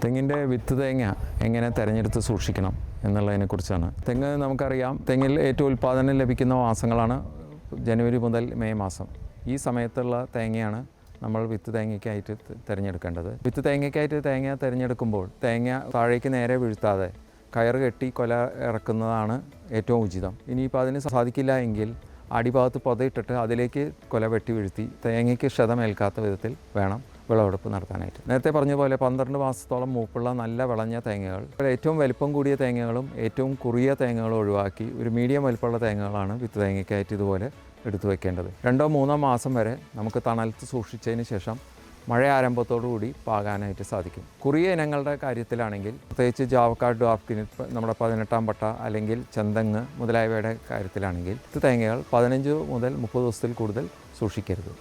തെങ്ങിൻ്റെ വിത്ത് തേങ്ങ എങ്ങനെ തിരഞ്ഞെടുത്ത് സൂക്ഷിക്കണം എന്നുള്ളതിനെക്കുറിച്ചാണ്. തെങ്ങ് നമുക്കറിയാം, തെങ്ങിൽ ഏറ്റവും ഉൽപ്പാദനം ലഭിക്കുന്ന മാസങ്ങളാണ് ജനുവരി മുതൽ മെയ് മാസം. ഈ സമയത്തുള്ള തേങ്ങയാണ് നമ്മൾ വിത്ത് തേങ്ങയ്ക്കായിട്ട് തിരഞ്ഞെടുക്കേണ്ടത്. വിത്ത് തേങ്ങയ്ക്കായിട്ട് തേങ്ങ തിരഞ്ഞെടുക്കുമ്പോൾ തേങ്ങ താഴേക്ക് നേരെ വീഴ്ത്താതെ കയറ് കെട്ടി കൊല ഇറക്കുന്നതാണ് ഏറ്റവും ഉചിതം. ഇനിയിപ്പോൾ അതിന് സാധിക്കില്ല എങ്കിൽ അടിഭാഗത്ത് പൊതയിട്ടിട്ട് അതിലേക്ക് കൊല വെട്ടി വീഴ്ത്തി തേങ്ങയ്ക്ക് ക്ഷതമേൽക്കാത്ത വിധത്തിൽ വേണം വിളവെടുപ്പ് നടത്താനായിട്ട്. നേരത്തെ പറഞ്ഞ പോലെ 12 മാസത്തോളം മൂപ്പുള്ള നല്ല വിളഞ്ഞ തേങ്ങകൾ, ഏറ്റവും വലിപ്പം കൂടിയ തേങ്ങകളും ഏറ്റവും കുറിയ തേങ്ങകളും ഒഴിവാക്കി ഒരു മീഡിയം വലിപ്പമുള്ള തേങ്ങകളാണ് വിത്ത് തേങ്ങയ്ക്കായിട്ട് ഇതുപോലെ എടുത്തു വയ്ക്കേണ്ടത്. 2-3 മാസം വരെ നമുക്ക് തണലത്ത് സൂക്ഷിച്ചതിന് ശേഷം മഴ ആരംഭത്തോടുകൂടി പാകാനായിട്ട് സാധിക്കും. കുറിയ ഇനങ്ങളുടെ കാര്യത്തിലാണെങ്കിൽ പ്രത്യേകിച്ച് ജാവക്കാട്, ഡ്വാർഫ്, നമ്മുടെ 18-ാം പട്ട അല്ലെങ്കിൽ ചെന്തങ്ങ് മുതലായവയുടെ കാര്യത്തിലാണെങ്കിൽ തേങ്ങകൾ 15 മുതൽ 30 ദിവസത്തിൽ കൂടുതൽ സൂക്ഷിക്കരുത്.